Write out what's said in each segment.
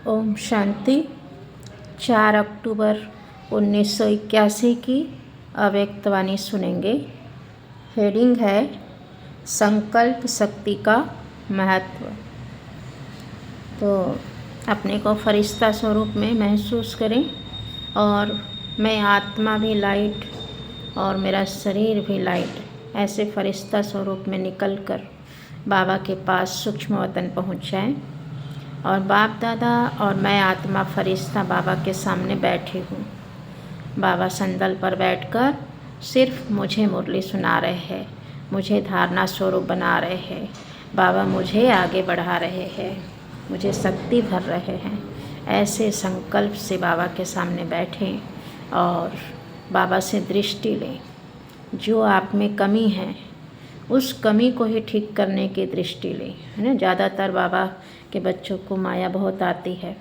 ओम शांति। 4 अक्टूबर 1981 की अव्यक्तवाणी सुनेंगे। हेडिंग है संकल्प शक्ति का महत्व। तो अपने को फरिश्ता स्वरूप में महसूस करें और मैं आत्मा भी लाइट और मेरा शरीर भी लाइट, ऐसे फरिश्ता स्वरूप में निकलकर बाबा के पास सूक्ष्म वतन पहुँच जाएं। और बाप दादा और मैं आत्मा फरिश्ता बाबा के सामने बैठी हूँ। बाबा संदल पर बैठकर सिर्फ मुझे मुरली सुना रहे हैं, मुझे धारणा स्वरूप बना रहे हैं। बाबा मुझे आगे बढ़ा रहे हैं, मुझे शक्ति भर रहे हैं। ऐसे संकल्प से बाबा के सामने बैठें और बाबा से दृष्टि लें। जो आप में कमी है उस कमी को ही ठीक करने की दृष्टि लें, है ना। ज़्यादातर बाबा के बच्चों को माया बहुत आती है,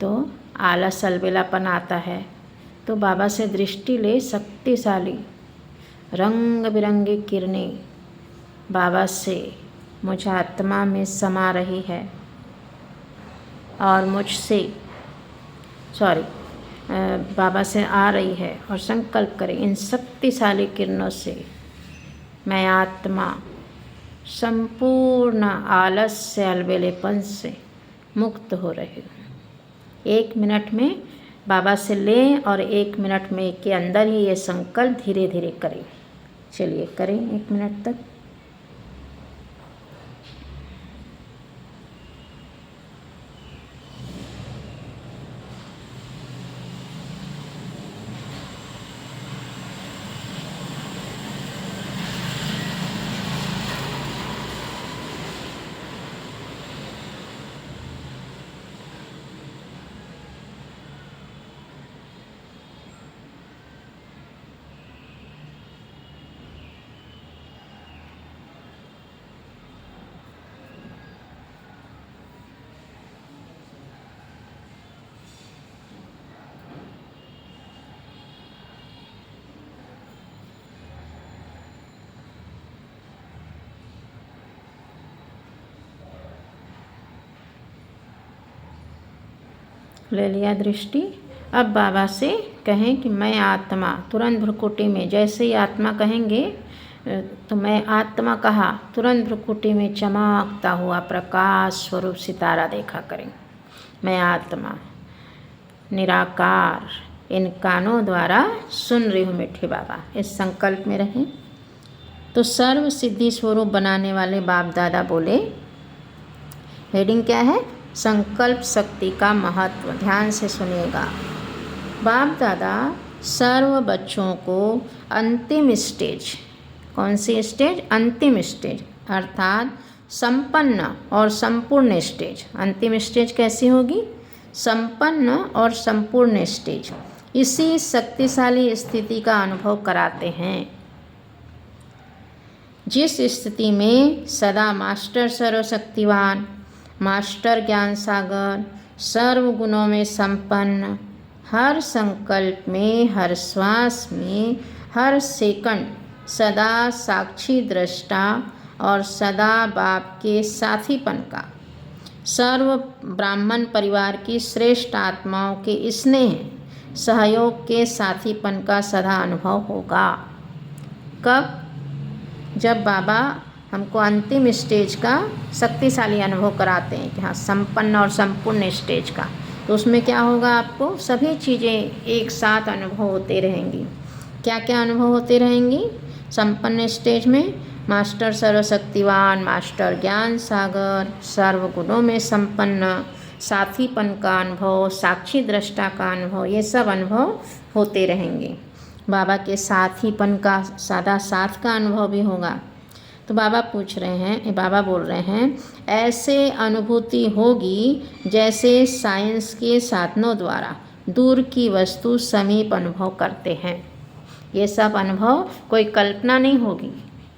तो आलस अलबेलापन आता है, तो बाबा से दृष्टि ले। शक्तिशाली रंग बिरंगी किरणें बाबा से मुझ आत्मा में समा रही है और मुझसे बाबा से आ रही है। और संकल्प करें, इन शक्तिशाली किरणों से मैं आत्मा संपूर्ण आलस्य अलबेलेपन से मुक्त हो रही हूँ। 1 मिनट में बाबा से लें और 1 मिनट में के अंदर ही ये संकल्प धीरे धीरे करें। चलिए करें 1 मिनट तक। ले लिया दृष्टि। अब बाबा से कहें कि मैं आत्मा, तुरंत भ्रुकुटी में जैसे ही आत्मा कहेंगे तो मैं आत्मा कहा, तुरंत भ्रुकुटी में चमकता हुआ प्रकाश स्वरूप सितारा देखा करें। मैं आत्मा निराकार इन कानों द्वारा सुन रही हूँ मीठे बाबा। इस संकल्प में रहें। तो सर्व सिद्धि स्वरूप बनाने वाले बाप दादा बोले। हेडिंग क्या है? संकल्प शक्ति का महत्व। ध्यान से सुनिएगा। बाप दादा सर्व बच्चों को अंतिम स्टेज, कौन सी स्टेज? अंतिम स्टेज, अर्थात संपन्न और संपूर्ण स्टेज। अंतिम स्टेज कैसी होगी? संपन्न और संपूर्ण स्टेज। इसी शक्तिशाली स्थिति का अनुभव कराते हैं, जिस स्थिति में सदा मास्टर सर्वशक्तिवान, मास्टर ज्ञान सागर, सर्व गुणों में संपन्न, हर संकल्प में, हर श्वास में, हर सेकंड सदा साक्षी दृष्टा और सदा बाप के साथीपन का, सर्व ब्राह्मण परिवार की श्रेष्ठ आत्माओं के स्नेह सहयोग के साथीपन का सदा अनुभव होगा। कब? जब बाबा हमको अंतिम स्टेज का शक्तिशाली अनुभव कराते हैं कि हाँ, संपन्न और संपूर्ण स्टेज का। तो उसमें क्या होगा? आपको सभी चीज़ें एक साथ अनुभव होते रहेंगी। क्या क्या अनुभव होते रहेंगी? संपन्न स्टेज में मास्टर सर्वशक्तिवान, मास्टर ज्ञान सागर, सर्व गुणों में संपन्न, साथीपन का अनुभव, साक्षी दृष्टा का अनुभव, ये सब अनुभव होते रहेंगे। बाबा के साथीपन का, सदा साथ का अनुभव भी होगा। तो बाबा पूछ रहे हैं, बाबा बोल रहे हैं, ऐसे अनुभूति होगी जैसे साइंस के साधनों द्वारा दूर की वस्तु समीप अनुभव करते हैं। ये सब अनुभव कोई कल्पना नहीं होगी,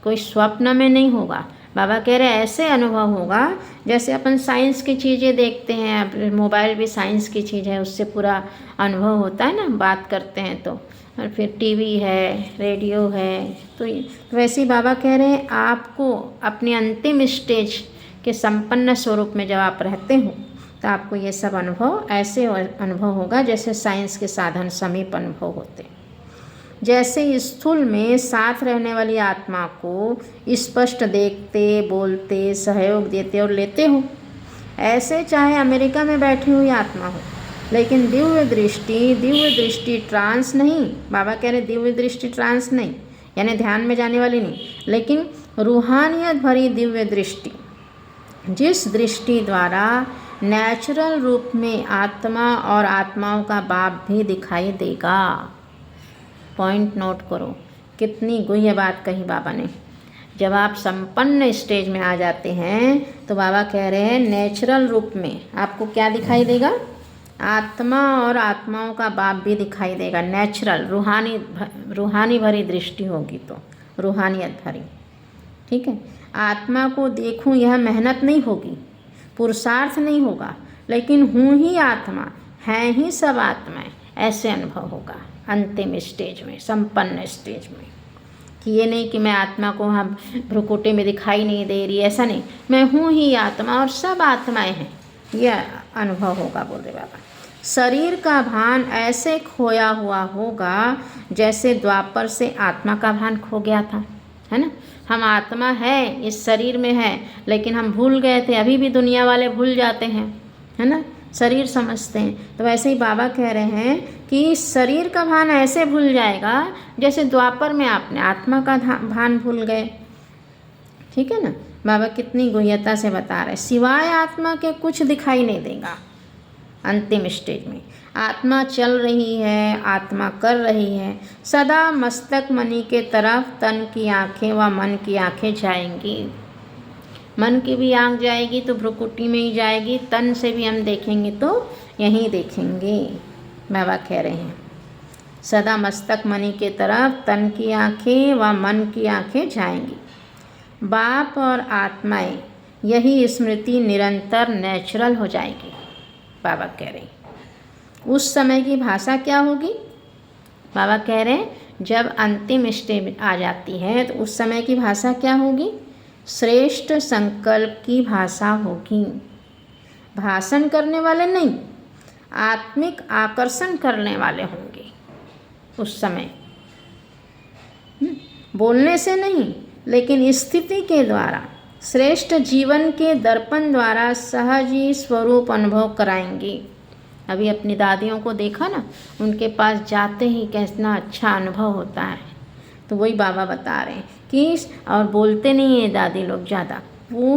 कोई स्वप्न में नहीं होगा। बाबा कह रहे हैं ऐसे अनुभव होगा जैसे अपन साइंस की चीज़ें देखते हैं। मोबाइल भी साइंस की चीज़ है, उससे पूरा अनुभव होता है ना, बात करते हैं तो। और फिर टीवी है, रेडियो है, तो वैसे ही बाबा कह रहे हैं आपको अपने अंतिम स्टेज के संपन्न स्वरूप में जब आप रहते हो तो आपको ये सब अनुभव ऐसे अनुभव होगा जैसे साइंस के साधन समीप अनुभव होते। जैसे स्थूल में साथ रहने वाली आत्मा को स्पष्ट देखते, बोलते, सहयोग देते और लेते हो, ऐसे चाहे अमेरिका में बैठी हुई आत्मा हो, लेकिन दिव्य दृष्टि ट्रांस नहीं, बाबा कह रहे दिव्य दृष्टि ट्रांस नहीं, यानी ध्यान में जाने वाली नहीं, लेकिन रूहानियत भरी दिव्य दृष्टि, जिस दृष्टि द्वारा नेचुरल रूप में आत्मा और आत्माओं का बाप भी दिखाई देगा। पॉइंट नोट करो, कितनी गुह्य बात कही बाबा ने। जब आप संपन्न स्टेज में आ जाते हैं तो बाबा कह रहे हैं नेचुरल रूप में आपको क्या दिखाई देगा? आत्मा और आत्माओं का बाप भी दिखाई देगा। नेचुरल रूहानी भरी दृष्टि होगी तो रूहानियत भरी, ठीक है। आत्मा को देखूं यह मेहनत नहीं होगी, पुरुषार्थ नहीं होगा, लेकिन हूँ ही आत्मा, हैं ही सब आत्माएं, ऐसे अनुभव होगा अंतिम स्टेज में, संपन्न स्टेज में। कि ये नहीं कि मैं आत्मा को हम भ्रुकुटी में दिखाई नहीं दे रही, ऐसा नहीं, मैं हूँ ही आत्मा और सब आत्माएं हैं, यह अनुभव होगा, बोल रहे बाबा। शरीर का भान ऐसे खोया हुआ होगा जैसे द्वापर से आत्मा का भान खो गया था, है ना। हम आत्मा है, इस शरीर में है, लेकिन हम भूल गए थे। अभी भी दुनिया वाले भूल जाते हैं, है ना, शरीर समझते हैं। तो वैसे ही बाबा कह रहे हैं कि शरीर का भान ऐसे भूल जाएगा जैसे द्वापर में आपने आत्मा का भान भूल गए, ठीक है ना। बाबा कितनी गुह्यता से बता रहे, सिवाय आत्मा के कुछ दिखाई नहीं देगा अंतिम स्टेज में। आत्मा चल रही है, आत्मा कर रही है, सदा मस्तक मणि के तरफ तन की आँखें व मन की आँखें जाएंगी। मन की भी आँख जाएगी तो भ्रुकुटी में ही जाएगी, तन से भी हम देखेंगे तो यहीं देखेंगे। बाबा कह रहे हैं सदा मस्तक मणि के तरफ तन की आँखें व मन की आँखें जाएंगी। बाप और आत्माएं, यही स्मृति निरंतर नेचुरल हो जाएगी। बाबा कह रहे हैं उस समय की भाषा क्या होगी? बाबा कह रहे हैं जब अंतिम स्टेज आ जाती है तो उस समय की भाषा क्या होगी? श्रेष्ठ संकल्प की भाषा होगी। भाषण करने वाले नहीं, आत्मिक आकर्षण करने वाले होंगे उस समय। बोलने से नहीं, लेकिन स्थिति के द्वारा, श्रेष्ठ जीवन के दर्पण द्वारा सहज ही स्वरूप अनुभव कराएंगे। अभी अपनी दादियों को देखा ना, उनके पास जाते ही कितना अच्छा अनुभव होता है। तो वही बाबा बता रहे हैं कि और बोलते नहीं है दादी लोग ज़्यादा, वो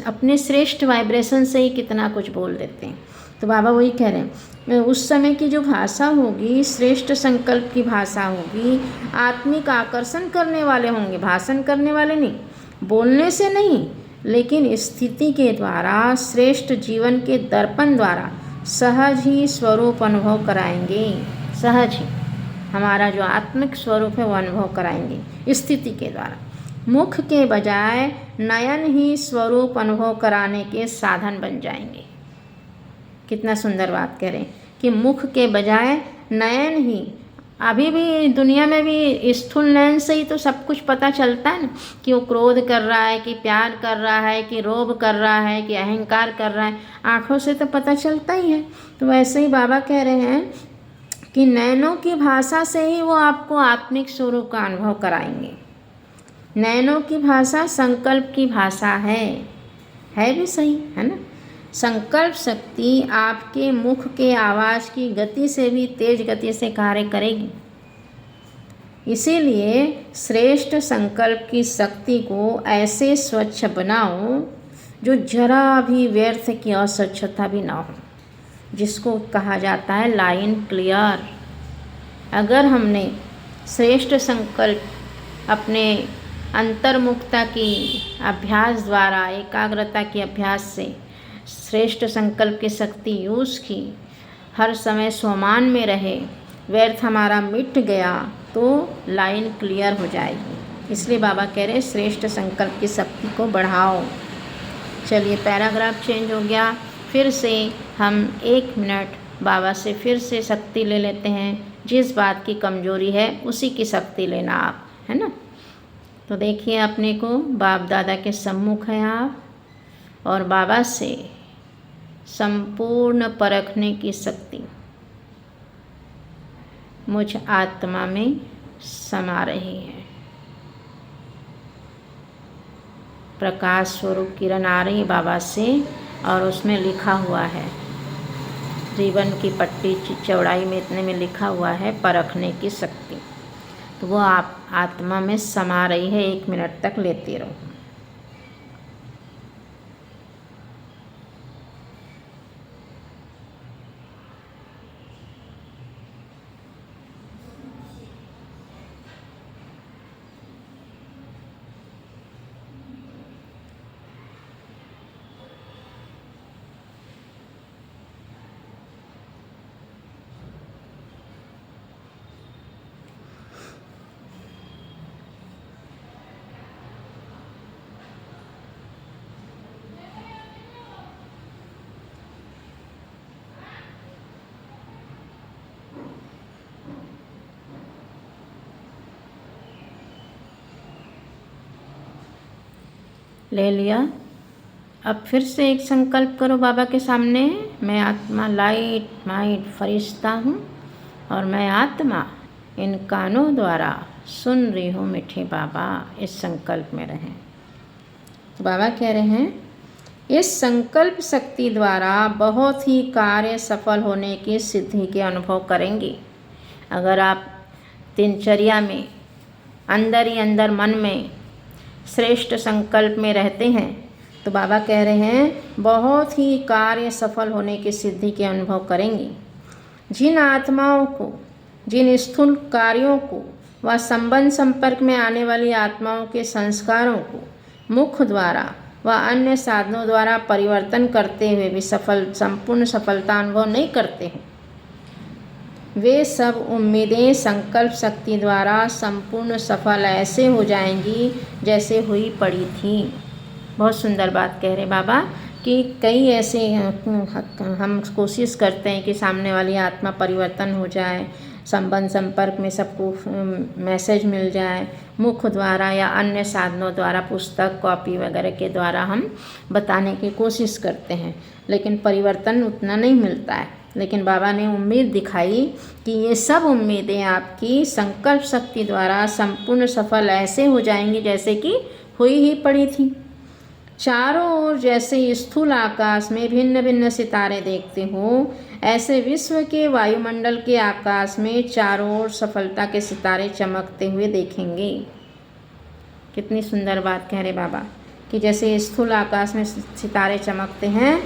अपने श्रेष्ठ वाइब्रेशन से ही कितना कुछ बोल देते हैं। तो बाबा वही कह रहे हैं उस समय की जो भाषा होगी श्रेष्ठ संकल्प की भाषा होगी, आत्मिक आकर्षण करने वाले होंगे, भाषण करने वाले नहीं, बोलने से नहीं, लेकिन स्थिति के द्वारा, श्रेष्ठ जीवन के दर्पण द्वारा सहज ही स्वरूप अनुभव कराएंगे। सहज ही हमारा जो आत्मिक स्वरूप है वो अनुभव कराएंगे स्थिति के द्वारा। मुख के बजाय नयन ही स्वरूप अनुभव कराने के साधन बन जाएंगे। कितना सुंदर बात कह रहे हैं कि मुख के बजाय नयन ही। अभी भी दुनिया में भी स्थूल नयन से ही तो सब कुछ पता चलता है ना, कि वो क्रोध कर रहा है, कि प्यार कर रहा है, कि रोब कर रहा है, कि अहंकार कर रहा है, आँखों से तो पता चलता ही है। तो वैसे ही बाबा कह रहे हैं कि नयनों की भाषा से ही वो आपको आत्मिक स्वरूप का अनुभव कराएंगे। नयनों की भाषा संकल्प की भाषा है भी सही, है ना। संकल्प शक्ति आपके मुख के आवाज़ की गति से भी तेज गति से कार्य करेगी। इसीलिए श्रेष्ठ संकल्प की शक्ति को ऐसे स्वच्छ बनाओ जो जरा भी व्यर्थ की अस्वच्छता भी ना हो, जिसको कहा जाता है लाइन क्लियर। अगर हमने श्रेष्ठ संकल्प अपने अंतर्मुखता की अभ्यास द्वारा, एकाग्रता के अभ्यास से श्रेष्ठ संकल्प की शक्ति यूज़ की, हर समय स्वमान में रहे, व्यर्थ हमारा मिट गया, तो लाइन क्लियर हो जाएगी। इसलिए बाबा कह रहे हैं श्रेष्ठ संकल्प की शक्ति को बढ़ाओ। चलिए पैराग्राफ चेंज हो गया, फिर से हम 1 मिनट बाबा से फिर से शक्ति ले लेते हैं। जिस बात की कमजोरी है उसी की शक्ति लेना आप, है ना। तो देखिए अपने को बाप दादा के सम्मुख हैं आप, और बाबा से संपूर्ण परखने की शक्ति मुझ आत्मा में समा रही है। प्रकाश स्वरूप किरण आ रही बाबा से और उसमें लिखा हुआ है, रिबन की पट्टी चौड़ाई में इतने में लिखा हुआ है परखने की शक्ति। तो वो आप आत्मा में समा रही है। 1 मिनट तक लेते रहो। ले लिया। अब फिर से एक संकल्प करो बाबा के सामने, मैं आत्मा लाइट माइट फरिश्ता हूँ और मैं आत्मा इन कानों द्वारा सुन रही हूँ मीठे बाबा। इस संकल्प में रहें। तो बाबा कह रहे हैं, इस संकल्प शक्ति द्वारा बहुत ही कार्य सफल होने की सिद्धि के अनुभव करेंगे। अगर आप दिनचर्या में अंदर ही अंदर मन में श्रेष्ठ संकल्प में रहते हैं तो बाबा कह रहे हैं बहुत ही कार्य सफल होने की सिद्धि के अनुभव करेंगे। जिन आत्माओं को, जिन स्थूल कार्यों को व संबंध संपर्क में आने वाली आत्माओं के संस्कारों को मुख द्वारा व अन्य साधनों द्वारा परिवर्तन करते हुए भी संपूर्ण सफलता अनुभव नहीं करते हैं, वे सब उम्मीदें संकल्प शक्ति द्वारा संपूर्ण सफल ऐसे हो जाएंगी जैसे हुई पड़ी थी। बहुत सुंदर बात कह रहे बाबा कि कई ऐसे हम कोशिश करते हैं कि सामने वाली आत्मा परिवर्तन हो जाए, संबंध संपर्क में सबको मैसेज मिल जाए, मुख द्वारा या अन्य साधनों द्वारा, पुस्तक कॉपी वगैरह के द्वारा हम बताने की कोशिश करते हैं, लेकिन परिवर्तन उतना नहीं मिलता है। लेकिन बाबा ने उम्मीद दिखाई कि ये सब उम्मीदें आपकी संकल्प शक्ति द्वारा संपूर्ण सफल ऐसे हो जाएंगी जैसे कि हुई ही पड़ी थी। चारों ओर जैसे स्थूल आकाश में भिन्न भिन्न सितारे देखते हो, ऐसे विश्व के वायुमंडल के आकाश में चारों ओर सफलता के सितारे चमकते हुए देखेंगे। कितनी सुंदर बात कह रहे बाबा कि जैसे स्थूल आकाश में सितारे चमकते हैं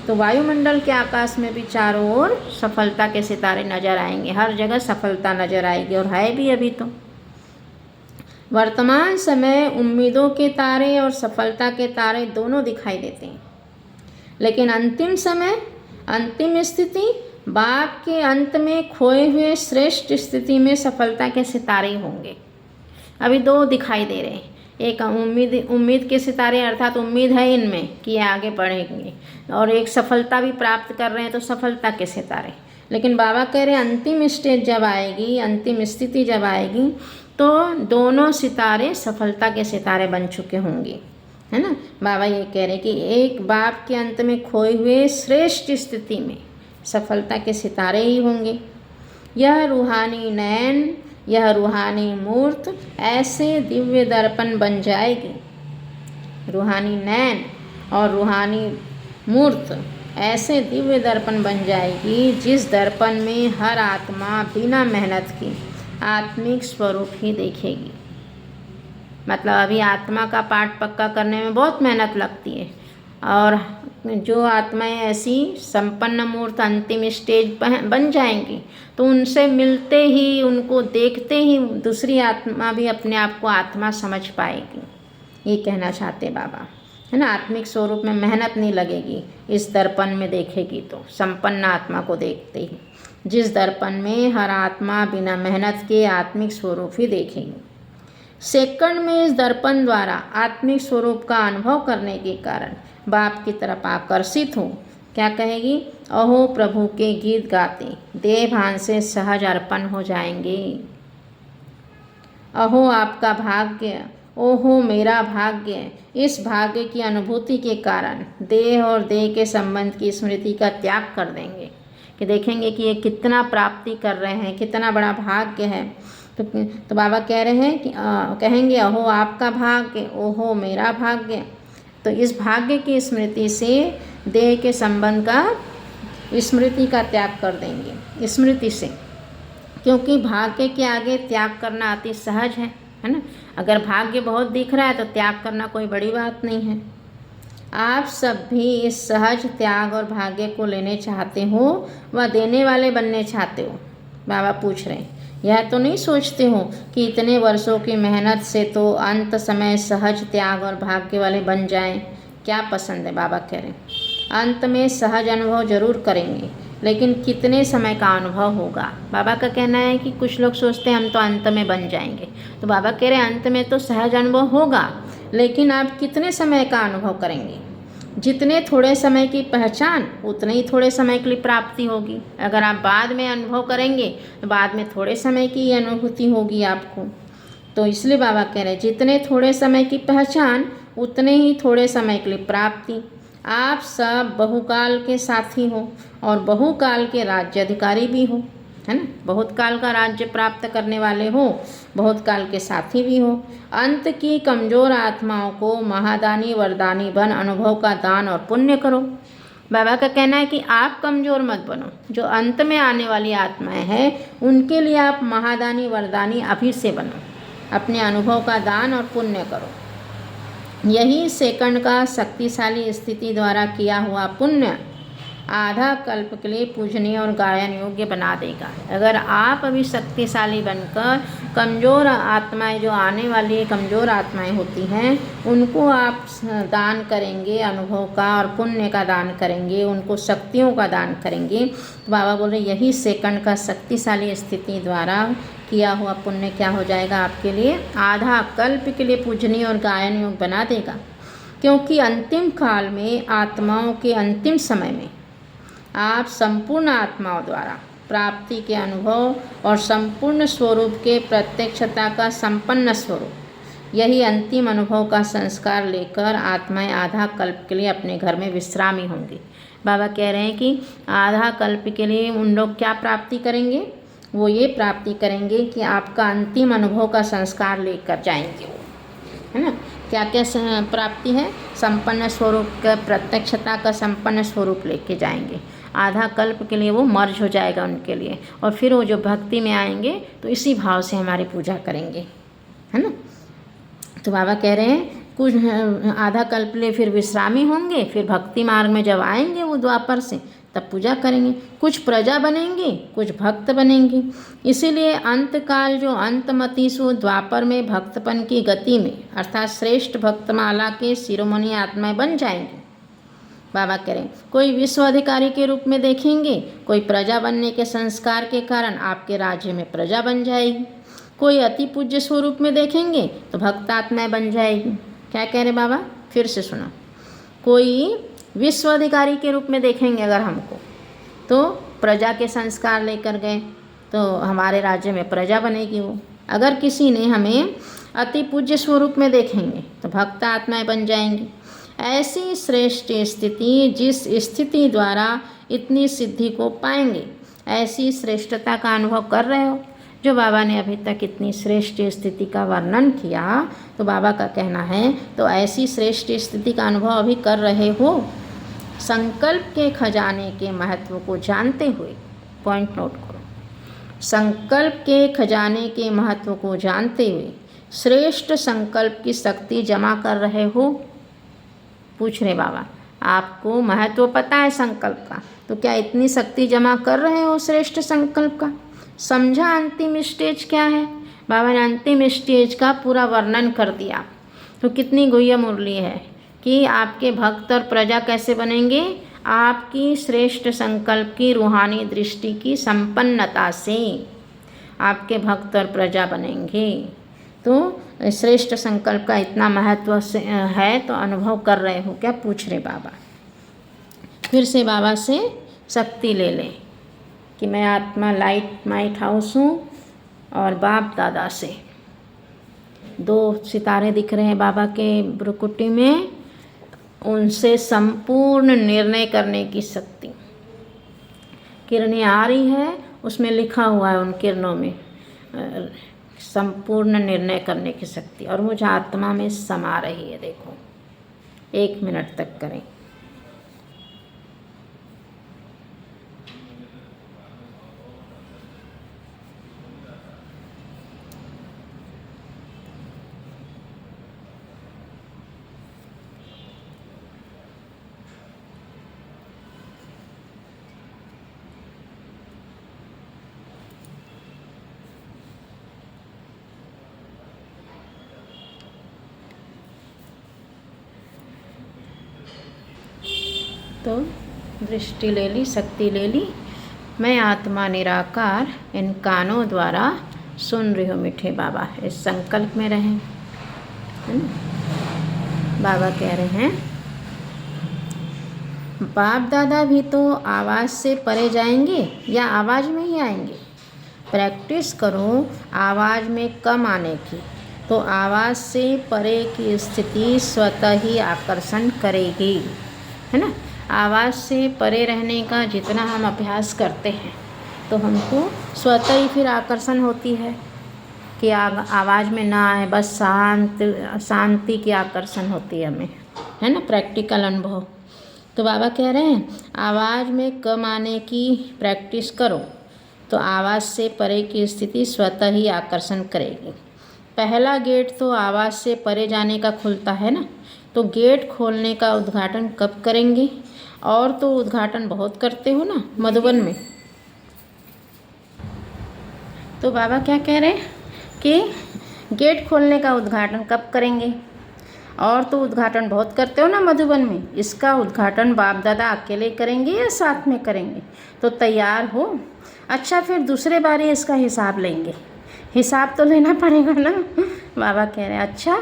तो वायुमंडल के आकाश में भी चारों ओर सफलता के सितारे नजर आएंगे। हर जगह सफलता नजर आएगी और है भी अभी तो। वर्तमान समय उम्मीदों के तारे और सफलता के तारे दोनों दिखाई देते हैं, लेकिन अंतिम समय, अंतिम स्थिति, बाप के अंत में खोए हुए श्रेष्ठ स्थिति में सफलता के सितारे होंगे। अभी 2 दिखाई दे रहे हैं। एक उम्मीद के सितारे अर्थात उम्मीद है इनमें कि ये आगे बढ़ेंगे, और एक सफलता भी प्राप्त कर रहे हैं तो सफलता के सितारे। लेकिन बाबा कह रहे हैं अंतिम स्टेज जब आएगी, अंतिम स्थिति जब आएगी तो दोनों सितारे सफलता के सितारे बन चुके होंगे, है ना। बाबा ये कह रहे हैं कि एक बाप के अंत में खोए हुए श्रेष्ठ स्थिति में सफलता के सितारे ही होंगे। यह रूहानी नयन, यह रूहानी मूर्त ऐसे दिव्य दर्पण बन जाएगी। रूहानी नयन और रूहानी मूर्त ऐसे दिव्य दर्पण बन जाएगी जिस दर्पण में हर आत्मा बिना मेहनत की आत्मिक स्वरूप ही देखेगी। मतलब अभी आत्मा का पाठ पक्का करने में बहुत मेहनत लगती है, और जो आत्माएं ऐसी संपन्न मूर्त अंतिम स्टेज बन जाएंगी तो उनसे मिलते ही, उनको देखते ही दूसरी आत्मा भी अपने आप को आत्मा समझ पाएगी। ये कहना चाहते बाबा, है ना। आत्मिक स्वरूप में मेहनत नहीं लगेगी, इस दर्पण में देखेगी तो संपन्न आत्मा को देखते ही, जिस दर्पण में हर आत्मा बिना मेहनत के आत्मिक स्वरूप ही देखेगी। सेकंड में इस दर्पण द्वारा आत्मिक स्वरूप का अनुभव करने के कारण बाप की तरफ आकर्षित हो क्या कहेगी, अहो प्रभु के गीत गाते देह भान से सहज अर्पण हो जाएंगे। अहो आपका भाग्य ओहो मेरा भाग्य। इस भाग्य की अनुभूति के कारण देह और देह के संबंध की स्मृति का त्याग कर देंगे, कि देखेंगे कि ये कितना प्राप्ति कर रहे हैं, कितना बड़ा भाग्य है। तो बाबा कह रहे हैं कि कहेंगे अहो आपका भाग्य, ओहो मेरा भाग्य। तो इस भाग्य की स्मृति से देह के संबंध का स्मृति का त्याग कर देंगे, स्मृति से, क्योंकि भाग्य के आगे त्याग करना अति सहज है ना। अगर भाग्य बहुत दिख रहा है तो त्याग करना कोई बड़ी बात नहीं है। आप सब भी इस सहज त्याग और भाग्य को लेने चाहते हो व देने वाले बनने चाहते हो। बाबा पूछ रहे हैं, यह तो नहीं सोचते हो कि इतने वर्षों की मेहनत से तो अंत समय सहज त्याग और भाग्य वाले बन जाएं। क्या पसंद है? बाबा कह रहे हैं अंत में सहज अनुभव जरूर करेंगे, लेकिन कितने समय का अनुभव होगा। बाबा का कहना है कि कुछ लोग सोचते हैं हम तो अंत में बन जाएंगे, तो बाबा कह रहे हैं अंत में तो सहज अनुभव होगा, लेकिन आप कितने समय का अनुभव करेंगे। जितने थोड़े समय की पहचान उतने ही थोड़े समय के लिए प्राप्ति होगी। अगर आप बाद में अनुभव करेंगे तो बाद में थोड़े समय की अनुभूति होगी आपको। तो इसलिए बाबा कह रहे हैं जितने थोड़े समय की पहचान उतने ही थोड़े समय के लिए प्राप्ति। आप सब बहुकाल के साथी हो और बहुकाल के राज्य अधिकारी भी हो, है ना। बहुत काल का राज्य प्राप्त करने वाले हो, बहुत काल के साथी भी हो। अंत की कमज़ोर आत्माओं को महादानी वरदानी बन अनुभव का दान और पुण्य करो। बाबा का कहना है कि आप कमज़ोर मत बनो, जो अंत में आने वाली आत्माएं हैं उनके लिए आप महादानी वरदानी अभी से बनो, अपने अनुभव का दान और पुण्य करो। यही सेकंड का शक्तिशाली स्थिति द्वारा किया हुआ पुण्य आधा कल्प के लिए पूजनीय और गायन योग्य बना देगा। अगर आप अभी शक्तिशाली बनकर कमज़ोर आत्माएं, जो आने वाली कमज़ोर आत्माएं होती हैं, उनको आप दान करेंगे, अनुभव का और पुण्य का दान करेंगे, उनको शक्तियों का दान करेंगे, तो बाबा बोल रहे यही सेकंड का शक्तिशाली स्थिति द्वारा किया हुआ पुण्य क्या हो जाएगा आपके लिए, आधा कल्प के लिए पूजनीय और गायन योग्य बना देगा। क्योंकि अंतिम काल में आत्माओं के अंतिम समय में आप संपूर्ण आत्माओं द्वारा प्राप्ति के अनुभव और संपूर्ण स्वरूप के प्रत्यक्षता का संपन्न स्वरूप, यही अंतिम अनुभव का संस्कार लेकर आत्माएं आधा कल्प के लिए अपने घर में विश्रामी होंगी। बाबा कह रहे हैं कि आधा कल्प के लिए उन लोग क्या प्राप्ति करेंगे, वो ये प्राप्ति करेंगे कि आपका अंतिम अनुभव का संस्कार लेकर जाएंगे वो, है ना। क्या क्या प्राप्ति है? संपन्न स्वरूप का प्रत्यक्षता का संपन्न स्वरूप लेके जाएंगे। आधा कल्प के लिए वो मर्ज हो जाएगा उनके लिए, और फिर वो जो भक्ति में आएंगे तो इसी भाव से हमारी पूजा करेंगे, है ना। तो बाबा कह रहे हैं कुछ आधा कल्प लिए फिर विश्रामी होंगे, फिर भक्ति मार्ग में जब आएंगे वो द्वापर से तब पूजा करेंगे। कुछ प्रजा बनेंगे, कुछ भक्त बनेंगे। इसीलिए अंतकाल जो अंतमति सो द्वापर में भक्तपन की गति में अर्थात श्रेष्ठ भक्तमाला के शिरोमणि आत्माएं बन जाएंगी। बाबा करें कोई विश्व अधिकारी के रूप में देखेंगे, कोई प्रजा बनने के संस्कार के कारण आपके राज्य में प्रजा बन जाएगी, कोई अति पूज्य स्वरूप में देखेंगे तो भक्त आत्माएं बन जाएगी। क्या कह रहे बाबा, फिर से सुनो। कोई विश्व अधिकारी के रूप में देखेंगे अगर हमको, तो प्रजा के संस्कार लेकर गए तो हमारे राज्य में प्रजा बनेगी वो। अगर किसी ने हमें अति पूज्य स्वरूप में देखेंगे तो भक्त आत्माएं बन जाएंगी। ऐसी श्रेष्ठ स्थिति जिस स्थिति द्वारा इतनी सिद्धि को पाएंगे, ऐसी श्रेष्ठता का अनुभव कर रहे हो। जो बाबा ने अभी तक इतनी श्रेष्ठ स्थिति का वर्णन किया, तो बाबा का कहना है तो ऐसी श्रेष्ठ स्थिति का अनुभव अभी कर रहे हो। संकल्प के खजाने के महत्व को जानते हुए, पॉइंट नोट करो, संकल्प के खजाने के महत्व को जानते हुए श्रेष्ठ संकल्प की शक्ति जमा कर रहे हो। पूछ रहे बाबा, आपको महत्व पता है संकल्प का, तो क्या इतनी शक्ति जमा कर रहे हो श्रेष्ठ संकल्प का? समझा अंतिम स्टेज क्या है? बाबा ने अंतिम स्टेज का पूरा वर्णन कर दिया। तो कितनी गुह्य मुरली है कि आपके भक्त और प्रजा कैसे बनेंगे, आपकी श्रेष्ठ संकल्प की रूहानी दृष्टि की संपन्नता से आपके भक्त और प्रजा बनेंगे। तो श्रेष्ठ संकल्प का इतना महत्व है तो अनुभव कर रहे हो क्या, पूछ रहे बाबा। फिर से बाबा से शक्ति ले लें कि मैं आत्मा लाइट हाउस हूँ और बाप दादा से 2 सितारे दिख रहे हैं बाबा के भ्रुकुटी में, उनसे संपूर्ण निर्णय करने की शक्ति। किरणें आ रही है, उसमें लिखा हुआ है उन किरणों में संपूर्ण निर्णय करने की शक्ति, और मुझे आत्मा में समा रही है। देखो 1 मिनट तक करें। तो दृष्टि ले ली, शक्ति ले ली। मैं आत्मा निराकार इन कानों द्वारा सुन रही हूँ मीठे बाबा, इस संकल्प में रहें, है ना। बाबा कह रहे हैं बाप दादा भी तो आवाज़ से परे जाएंगे या आवाज़ में ही आएंगे। प्रैक्टिस करो आवाज़ में कम आने की, तो आवाज़ से परे की स्थिति स्वतः ही आकर्षण करेगी, है ना। आवाज़ से परे रहने का जितना हम अभ्यास करते हैं तो हमको स्वतः ही फिर आकर्षण होती है कि आवाज़ में ना आए, बस शांति की आकर्षण होती है हमें, है ना, प्रैक्टिकल अनुभव। तो बाबा कह रहे हैं आवाज़ में कम आने की प्रैक्टिस करो तो आवाज़ से परे की स्थिति स्वतः ही आकर्षण करेगी। पहला गेट तो आवाज़ से परे जाने का खुलता है ना, तो गेट खोलने का उद्घाटन कब करेंगे? और तो उद्घाटन बहुत करते हो ना मधुबन में। तो बाबा क्या कह रहे हैं कि गेट खोलने का उद्घाटन कब करेंगे? और तो उद्घाटन बहुत करते हो ना मधुबन में, इसका उद्घाटन बाप दादा अकेले करेंगे या साथ में करेंगे? तो तैयार हो। अच्छा, फिर दूसरे बारे इसका हिसाब लेंगे, हिसाब तो लेना पड़ेगा ना। बाबा कह रहे हैं अच्छा,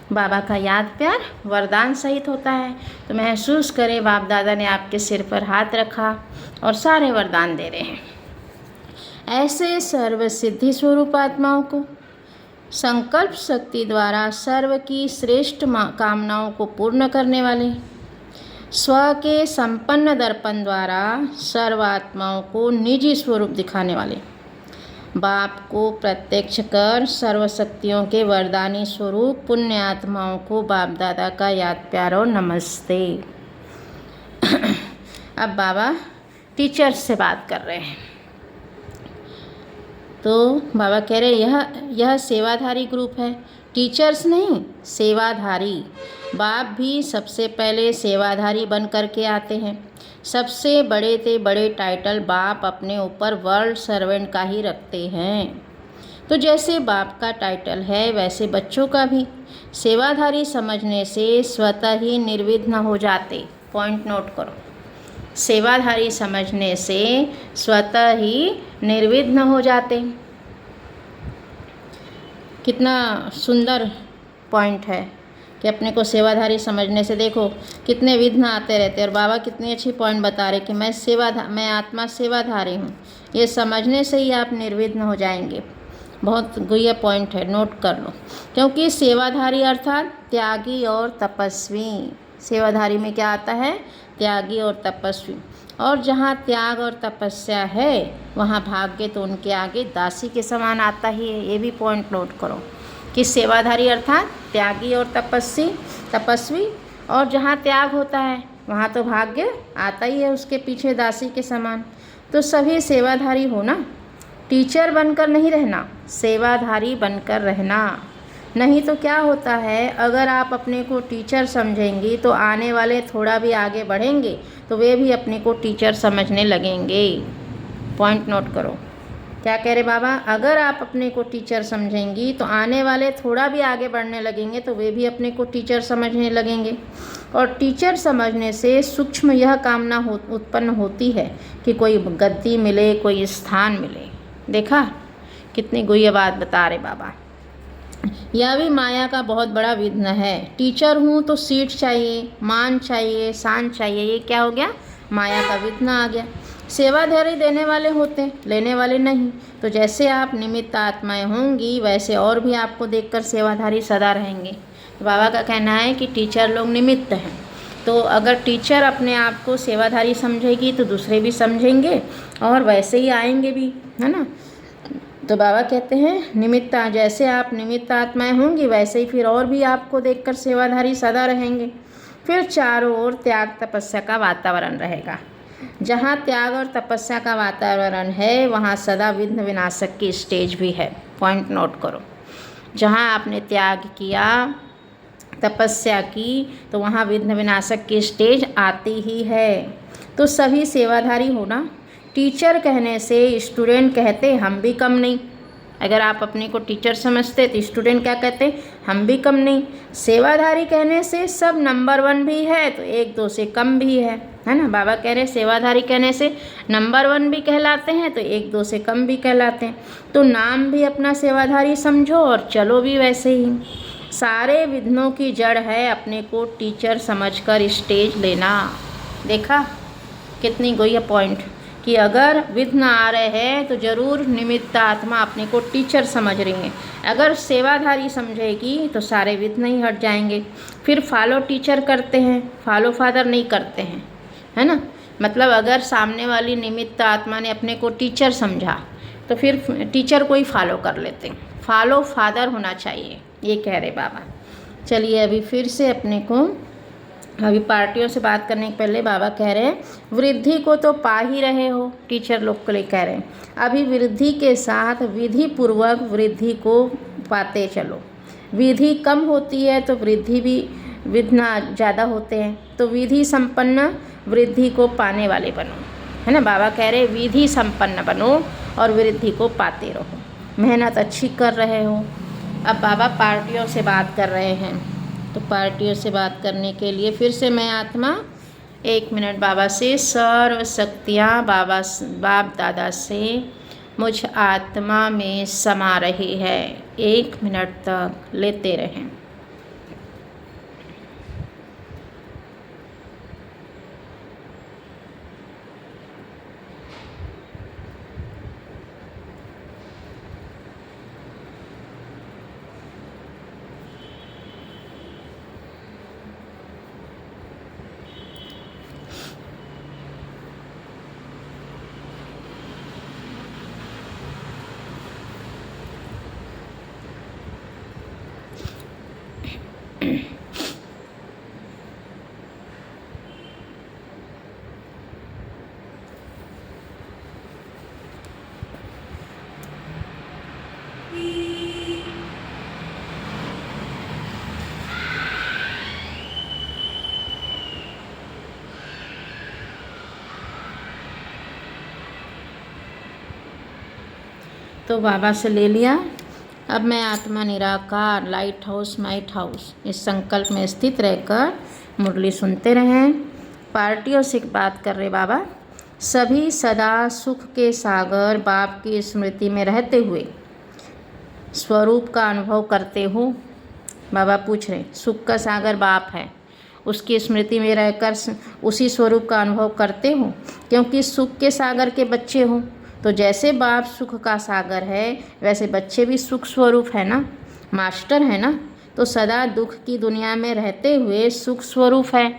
बाबा का याद प्यार वरदान सहित होता है, तो महसूस करें बाप दादा ने आपके सिर पर हाथ रखा और सारे वरदान दे रहे हैं। ऐसे सर्व सिद्धि स्वरूप आत्माओं को संकल्प शक्ति द्वारा सर्व की श्रेष्ठ कामनाओं को पूर्ण करने वाले, स्व के संपन्न दर्पण द्वारा सर्व आत्माओं को निजी स्वरूप दिखाने वाले, बाप को प्रत्यक्ष कर सर्वशक्तियों के वरदानी स्वरूप पुण्य आत्माओं को बाप दादा का याद प्यार और नमस्ते। अब बाबा टीचर्स से बात कर रहे हैं। तो बाबा कह रहे यह सेवाधारी ग्रुप है, टीचर्स नहीं, सेवाधारी। बाप भी सबसे पहले सेवाधारी बन कर के आते हैं। सबसे बड़े से बड़े टाइटल बाप अपने ऊपर वर्ल्ड सर्वेंट का ही रखते हैं। तो जैसे बाप का टाइटल है वैसे बच्चों का भी सेवाधारी समझने से स्वतः ही निर्विघ्न हो जाते। पॉइंट नोट करो, सेवाधारी समझने से स्वतः ही निर्विघ्न हो जाते। कितना सुंदर पॉइंट है कि अपने को सेवाधारी समझने से देखो कितने विघ्न आते रहते हैं। और बाबा कितनी अच्छी पॉइंट बता रहे कि मैं आत्मा सेवाधारी हूँ, ये समझने से ही आप निर्विघ्न हो जाएंगे। बहुत गुह्य पॉइंट है, नोट कर लो। क्योंकि सेवाधारी अर्थात त्यागी और तपस्वी। सेवाधारी में क्या आता है? त्यागी और तपस्वी। और जहाँ त्याग और तपस्या है वहाँ भाग्य तो उनके आगे दासी के समान आता ही है। ये भी पॉइंट नोट करो कि सेवाधारी अर्थात त्यागी और तपस्वी, और जहाँ त्याग होता है वहाँ तो भाग्य आता ही है उसके पीछे दासी के समान। तो सभी सेवाधारी हो ना, टीचर बनकर नहीं रहना, सेवाधारी बनकर रहना। नहीं तो क्या होता है, अगर आप अपने को टीचर समझेंगी तो आने वाले थोड़ा भी आगे बढ़ेंगे तो वे भी अपने को टीचर समझने लगेंगे। पॉइंट नोट करो, क्या कह रहे बाबा? अगर आप अपने को टीचर समझेंगी तो आने वाले थोड़ा भी आगे बढ़ने लगेंगे तो वे भी अपने को टीचर समझने लगेंगे। और टीचर समझने से सूक्ष्म यह कामना उत्पन्न होती है कि कोई गद्दी मिले, कोई स्थान मिले। देखा कितनी गुह्य बात बता रहे बाबा। यह भी माया का बहुत बड़ा विघ्न है। टीचर हूँ तो सीट चाहिए, मान चाहिए, शान चाहिए, ये क्या हो गया? माया का विघ्न आ गया। सेवाधारी देने वाले होते हैं, लेने वाले नहीं। तो जैसे आप निमित्त आत्माएं होंगी वैसे और भी आपको देखकर सेवाधारी सदा रहेंगे। तो बाबा का कहना है कि टीचर लोग निमित्त हैं, तो अगर टीचर अपने आप को सेवाधारी समझेगी तो दूसरे भी समझेंगे और वैसे ही आएंगे भी, है ना। तो बाबा कहते हैं निमित्त, जैसे आप निमित्त आत्माएं होंगी वैसे ही फिर और भी आपको देखकर सेवाधारी सदा रहेंगे। फिर चारों ओर त्याग तपस्या का वातावरण रहेगा। जहाँ त्याग और तपस्या का वातावरण है वहाँ सदा विघ्न विनाशक की स्टेज भी है। पॉइंट नोट करो, जहाँ आपने त्याग किया, तपस्या की, तो वहाँ विघ्न विनाशक की स्टेज आती ही है। तो सभी सेवाधारी होना। टीचर कहने से स्टूडेंट कहते हम भी कम नहीं। अगर आप अपने को टीचर समझते तो स्टूडेंट क्या कहते, हम भी कम नहीं। सेवाधारी कहने से सब नंबर 1 भी है तो 1-2 से कम भी है ना। बाबा कह रहे सेवाधारी कहने से नंबर 1 भी कहलाते हैं तो 1-2 से कम भी कहलाते हैं। तो नाम भी अपना सेवाधारी समझो और चलो भी वैसे ही। सारे विघ्नों की जड़ है अपने को टीचर समझकर स्टेज लेना। देखा कितनी गोई पॉइंट कि अगर विघ्न आ रहे हैं तो ज़रूर निमित्त आत्मा अपने को टीचर समझ रही है। अगर सेवाधारी समझेगी तो सारे विघ्न ही हट जाएंगे। फिर फॉलो टीचर करते हैं, फॉलो फादर नहीं करते हैं, है ना। मतलब अगर सामने वाली निमित्त आत्मा ने अपने को टीचर समझा तो फिर टीचर को ही फॉलो कर लेते हैं। फॉलो फादर होना चाहिए, ये कह रहे बाबा। चलिए अभी फिर से अपने को, अभी पार्टियों से बात करने के पहले बाबा कह रहे हैं वृद्धि को तो पा ही रहे हो, टीचर लोग के लिए कह रहे हैं। अभी वृद्धि के साथ विधि पूर्वक वृद्धि को पाते चलो। विधि कम होती है तो वृद्धि भी विघ्न ज़्यादा होते हैं, तो विधि संपन्न वृद्धि को पाने वाले बनो, है ना। बाबा कह रहे विधि संपन्न बनो और वृद्धि को पाते रहो, मेहनत अच्छी कर रहे हो। अब बाबा पार्टियों से बात कर रहे हैं, तो पार्टियों से बात करने के लिए फिर से मैं आत्मा 1 मिनट बाबा से सर्व शक्तियाँ बाप दादा से मुझ आत्मा में समा रही है। 1 मिनट तक लेते रहें। तो बाबा से ले लिया। अब मैं आत्मा निराकार लाइट हाउस माइट हाउस इस संकल्प में स्थित रहकर मुरली सुनते रहें। पार्टियों से बात कर रहे बाबा। सभी सदा सुख के सागर बाप की स्मृति में रहते हुए स्वरूप का अनुभव करते हो। बाबा पूछ रहे सुख का सागर बाप है, उसकी स्मृति में रहकर उसी स्वरूप का अनुभव करते हो, क्योंकि सुख के सागर के बच्चे हो। तो जैसे बाप सुख का सागर है वैसे बच्चे भी सुख स्वरूप है ना, मास्टर है ना। तो सदा दुख की दुनिया में रहते हुए सुख स्वरूप है।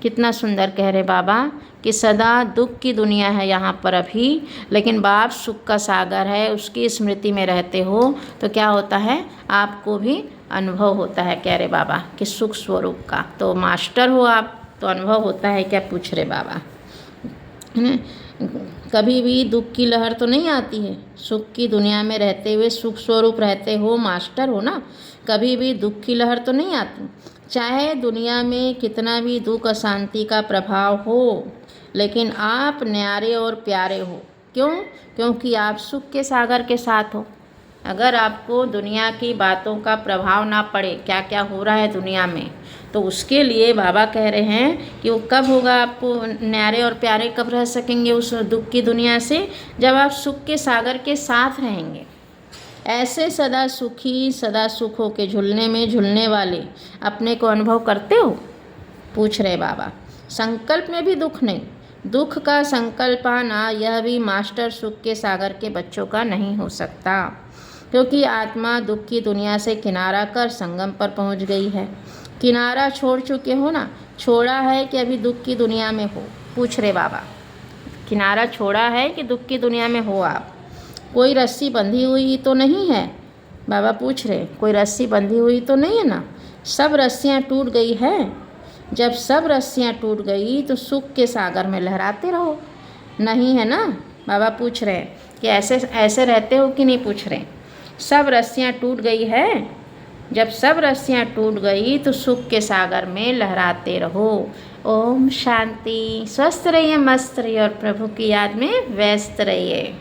कितना सुंदर कह रहे बाबा कि सदा दुख की दुनिया है यहाँ पर अभी, लेकिन बाप सुख का सागर है, उसकी स्मृति में रहते हो तो क्या होता है, आपको भी अनुभव होता है। कह रहे बाबा कि सुख स्वरूप का। तो मास्टर हो आप तो अनुभव होता है क्या, पूछ रहे बाबा। कभी भी दुख की लहर तो नहीं आती है। सुख की दुनिया में रहते हुए सुख स्वरूप रहते हो, मास्टर हो ना, कभी भी दुख की लहर तो नहीं आती। चाहे दुनिया में कितना भी दुख अशांति का प्रभाव हो, लेकिन आप न्यारे और प्यारे हो। क्यों? क्योंकि आप सुख के सागर के साथ हो। अगर आपको दुनिया की बातों का प्रभाव ना पड़े, क्या क्या हो रहा है दुनिया में, तो उसके लिए बाबा कह रहे हैं कि वो कब होगा, आपको न्यारे और प्यारे कब रह सकेंगे उस दुख की दुनिया से, जब आप सुख के सागर के साथ रहेंगे। ऐसे सदा सुखी, सदा सुखों के झूलने में झूलने वाले अपने को अनुभव करते हो, पूछ रहे बाबा। संकल्प में भी दुख नहीं, दुख का संकल्प आना यह भी मास्टर सुख के सागर के बच्चों का नहीं हो सकता, क्योंकि आत्मा दुख की दुनिया से किनारा कर संगम पर पहुंच गई है। किनारा छोड़ चुके हो ना? छोड़ा है कि अभी दुख की दुनिया में हो? पूछ रहे बाबा। किनारा छोड़ा है कि दुख की दुनिया में हो आप? कोई रस्सी बंधी हुई तो नहीं है? बाबा पूछ रहे, कोई रस्सी बंधी हुई तो नहीं है ना? सब रस्सियाँ टूट गई है। जब सब रस्सियाँ टूट गई तो सुख के सागर में लहराते रहो, नहीं है ना? बाबा पूछ रहे कि ऐसे ऐसे रहते हो कि नहीं? पूछ रहे। सब रस्सियाँ टूट गई है। जब सब रस्सियाँ टूट गई तो सुख के सागर में लहराते रहो। ओम शांति। स्वस्थ रहिए, मस्त रहिए और प्रभु की याद में व्यस्त रहिए।